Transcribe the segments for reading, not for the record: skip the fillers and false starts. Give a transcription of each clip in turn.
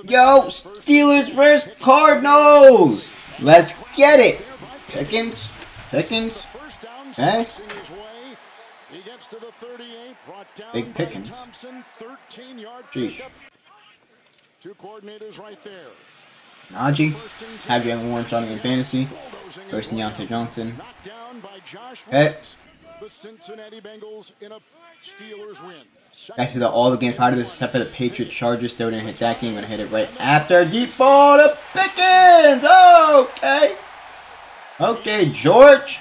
Yo, Steelers versus Cardinals. Let's get it. Pickens. Hey. Big Pickens. Jeez. Two coordinators right there. Najee. Have you ever won starting in fantasy? Versus Deontay Johnson. Hey. The Cincinnati Bengals in a Steelers win. Actually, all the games prior to this, except for the Patriots Chargers, still didn't hit that game. Gonna hit it right after. Deep ball to Pickens. Okay. Okay, George.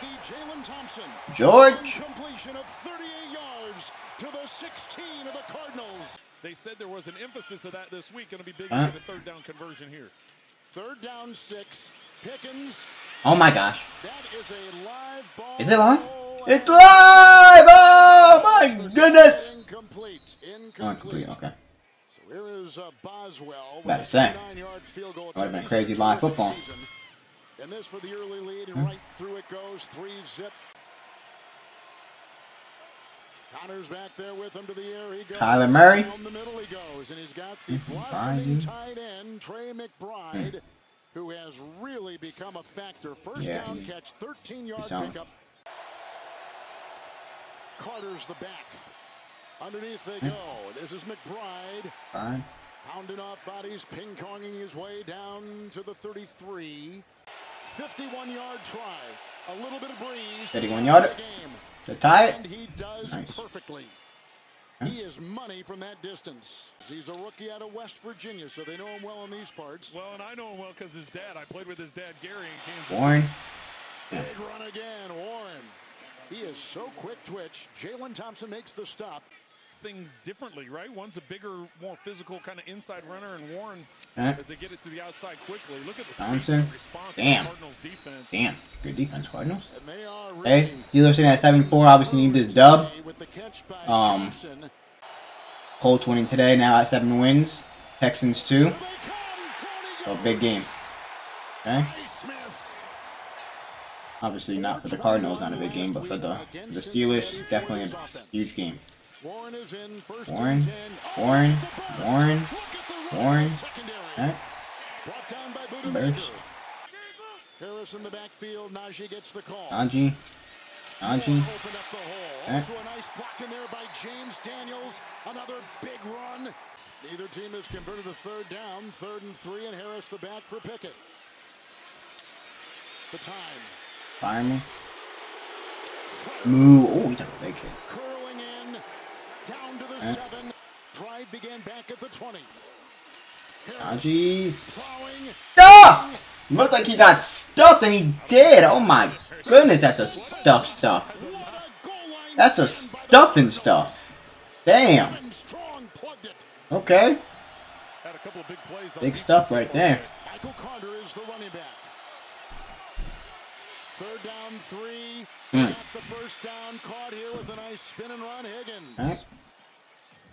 Completion of 38 yards to the 16 of the Cardinals. They said there was an emphasis of that this week. Going to be big in the third down conversion here. Third down 6. Pickens. Oh my gosh. That is a live ball. Is it live? It's live! Oh my goodness! Incomplete. Incomplete, okay. So here is Boswell. About to say. 9-yard field goal. That would have been crazy live football. And this for the early lead, and right through it goes. 3-zip. Connor's back there with him to the air. He goes. Kyler Murray. Down the middle he goes, and he's got the blossoming tight end, Trey McBride, who has really become a factor. First down catch, 13-yard pickup. Carter's the back. Underneath they go. This is McBride. Pounding off bodies, ping-ponging his way down to the 33. 51-yard try. A little bit of breeze. 31-yard. To tie it. And he does perfectly. He is money from that distance. He's a rookie out of West Virginia, so they know him well in these parts. Well, and I know him well because his dad. I played with his dad, Gary, in Kansas City. Warren. Big run again, Warren. He is so quick twitch. Jalen Thompson makes the stop. Things differently, right? One's a bigger, more physical kind of inside runner, and Warren, as they get it to the outside quickly. Look at the Thompson. Response of the Cardinals defense. Damn. Good defense, Cardinals. And they are Hey, Steelers sitting at 7-4. Obviously need this dub. Colts winning today, now at 7 wins. Texans 2. So big game. Okay. Obviously not for the Cardinals, not a big game, but for the Steelers, definitely a huge game. Warren. Alright. Burst. Harris in the backfield. Najee gets the call. Najee. Also a nice block in there by James Daniels. Another big run. Neither team has converted a third down. 3rd and 3, and Harris the back for Pickett. The time. Fireman. Move. Oh, he took a big hit. Curling in. Down to the 7. Drive began back at the 20. Najee stuffed! Looked like he got stuffed, and he did. Oh my goodness, that's a stuff. That's a stuffing stuff. Damn. Okay. Big stuff right there. Michael Carter is the running back. 3rd down 3. Got the first down, caught here with a nice spin and run. Higgins.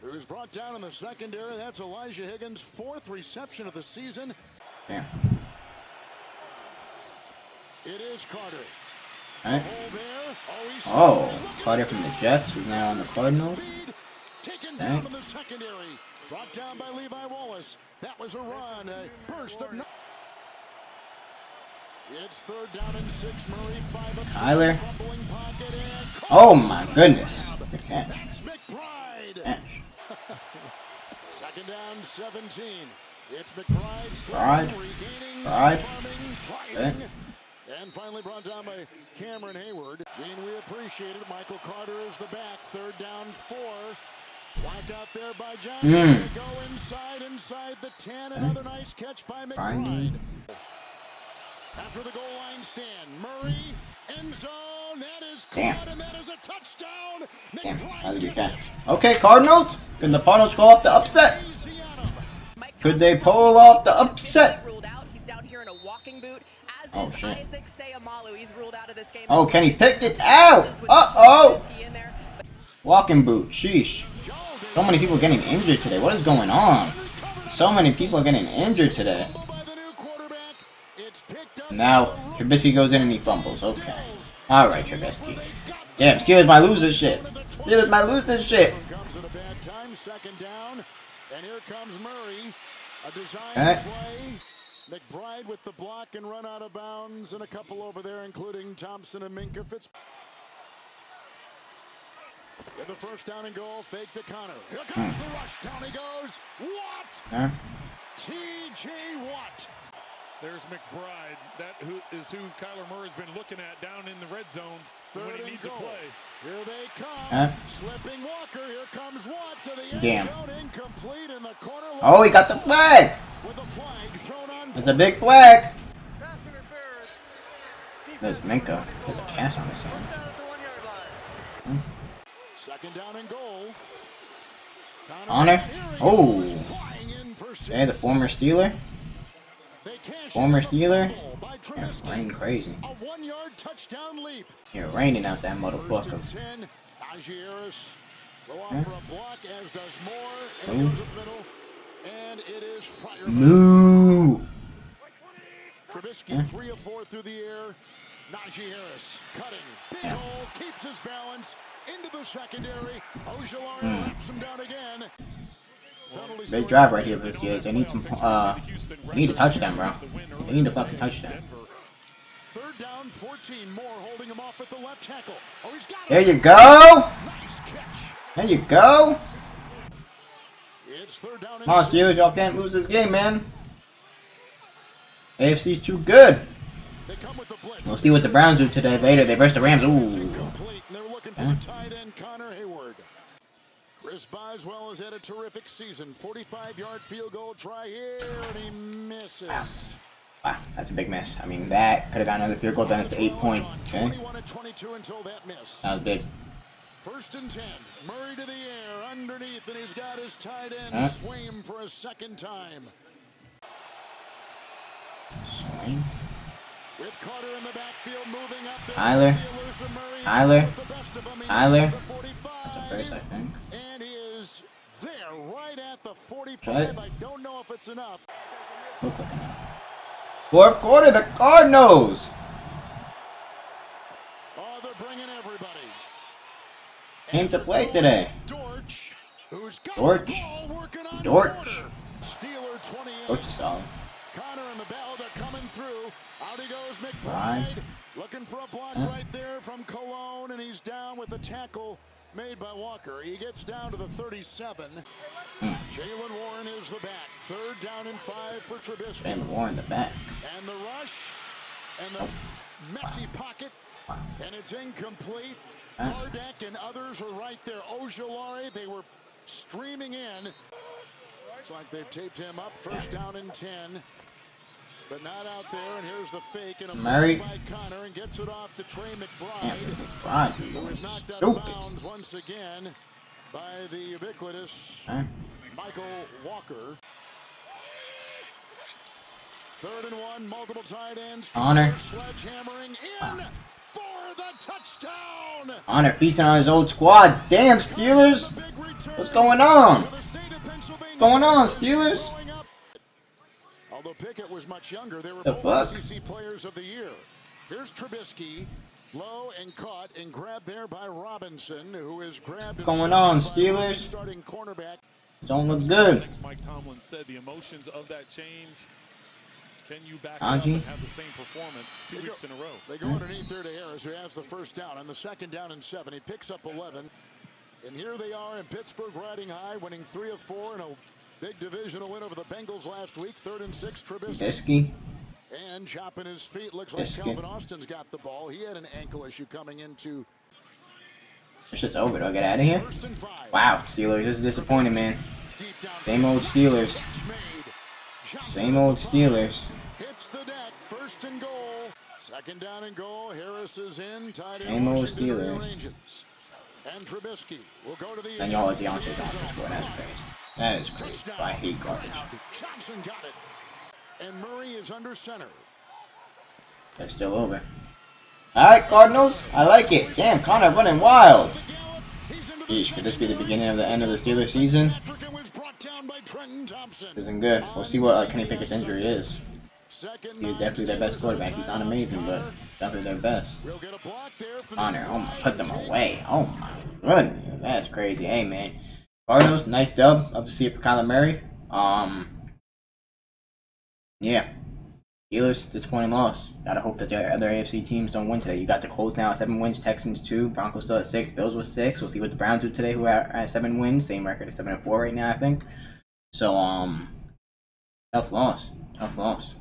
Who's brought down in the secondary. That's Elijah Higgins' 4th reception of the season. Damn. It is Carter. Alright. Oh, Carter from the Jets, who's now on the Cardinals. Taken down in the secondary. Brought down by Levi Wallace. That was a run. A burst of... It's 3rd down and 6. Murray 5 up. Kyler. Oh my goodness. The catch. That's McBride. Catch. 2nd down 17. It's McBride. Regaining. And finally brought down by Cameron Hayward. Gene, we appreciate it. Michael Carter is the back. 3rd down 4. Blocked out there by Johnson. They go inside the 10. Another nice catch by McBride. After the goal line stand, Murray, end zone. That is caught, and that is a touchdown. Damn, that was a good catch. Okay, Cardinals. Can the Cardinals pull off the upset? Could they pull off the upset? Oh shit. Oh, Kenny picked it out. Uh-oh. Walking boot. Sheesh. So many people getting injured today. What is going on? So many people are getting injured today. Now, Trubisky goes in and he fumbles. Okay. Alright, Trubisky. Damn, Steelers might lose this shit. Steelers might lose this shit. Comes at a bad time, 2nd down, and here comes Murray. A design play. McBride with the block and run out of bounds, and a couple over there, including Thompson and Minka Fitzpatrick. With the first down and goal, fake to Connor. Here comes the rush. Down he goes. Watt. T.J. Watt. There's McBride. That is who Kyler Murray's been looking at down in the red zone when he needs to play. Here they come. Slipping Walker. Here comes Watt to the end zone. Incomplete in the corner. Oh, he got the flag. With the flag thrown on. It's a big flag. There's Minka. There's a cast on his hand. Second down and goal. Honor. Oh. Hey, the former Steeler. Former Steeler. Yeah, it's raining crazy. A 1-yard touchdown leap. You're raining out that motherfucker. Go off for a block, as does Moore. And goes to the middle. And it is fire. Moo. Trubisky 3 of 4 through the air. Najee Harris cutting. Big hole. Keeps his balance. Into the secondary. Ojulari laps him down again. Big drive right here for the Steelers. They need some, they need a touchdown, bro. They need a fucking touchdown. Third down, 14. Moore holding him off at the left tackle. Oh, he's got there you go. Nice catch. There you go. It's third down. Come on, Steelers. Y'all can't lose this game, man. AFC's too good. They come with the blitz. We'll see what the Browns do today. Later, they versus the Rams. Ooh. They're looking for the tight end, Connor Hayward. Chris Boswell has had a terrific season. 45-yard field goal try here, and he misses. Wow, that's a big miss. I mean, that could have gotten another field goal. Then it's 8 point. Okay. 21-22 until that miss. That was big. First and 10. Murray to the air, underneath, and he's got his tight end swing for a second time. Swing. With Carter in the backfield, moving up there. Tyler. Tyler. Tyler. That's a first, I think. And he is there, right at the 45. I don't know if it's enough. Look like enough. Fourth quarter, the Cardinals. Oh, they're bringing everybody. Came to play today. Dortch, who's got Dortch. the ball working on Dortch. Steeler 28. Dortch is solid. Connor in the bell, they're coming through. Out he goes, McBride. Looking for a block right there from Cologne, and he's down with the tackle made by Walker. He gets down to the 37. Jalen Warren is the back. Third down and 5 for Trubisky. And Warren the back. And the rush, and the messy pocket, and it's incomplete. Gardeck and others are right there. Ojulari, they were streaming in. Looks like they've taped him up. First down and 10. But not out there, and here's the fake, and a Murray by Connor, and gets it off to Trey McBride, who is knocked out of bounds once again by the ubiquitous Michael Walker. Third and 1, multiple tight ends. Honor. Sledgehammering in for the touchdown. Honor feasting on his old squad. Damn, Steelers. What's going on? What's going on, Steelers? Although Pickett was much younger, they were The both fuck? SEC players of the year. Here's Trubisky, low and caught and grabbed there by Robinson, who is grabbed. What's going on, Steelers? Starting cornerback. Don't look good. Mike Tomlin said the emotions of that change. Can you back up Angie? and have the same performance 2 weeks in a row? They go underneath there to Harris, who has the first down. On the second down and 7, he picks up 11. And here they are in Pittsburgh, riding high, winning 3 of 4 in a big divisional win over the Bengals last week. 3rd and 6, Trubisky. And chopping his feet. Looks like Calvin Austin's got the ball. He had an ankle issue coming into. This shit's over, though. Get out of here. Wow, Steelers. This is disappointing, man. Same old Steelers. Same old Steelers. Hits the deck. First and goal. Second down and goal. Harris is in. Tight end. Same old Steelers. And Trubisky will go to the. And y'all let Deontay Johnson score. That's crazy. That is crazy. I hate garbage. Johnson got it. And Murray is under center. That's still over. Alright, Cardinals. I like it. Damn, Connor running wild. Jeez, could this be the beginning of the end of the Steelers season? Isn't good. We'll see what Kenny Pickett's injury is. He's definitely their best quarterback. He's not amazing, but definitely their best. Connor, oh my, put them away. Oh my goodness, that's crazy. Hey man, Cardinals, nice dub. Up to see it for Kyler Murray. Yeah. Steelers, disappointing loss. Gotta hope that the other AFC teams don't win today. You got the Colts now at 7 wins, Texans 2, Broncos still at 6, Bills with 6. We'll see what the Browns do today, who are at 7 wins, same record at 7-4 right now, I think. So, tough loss. Tough loss.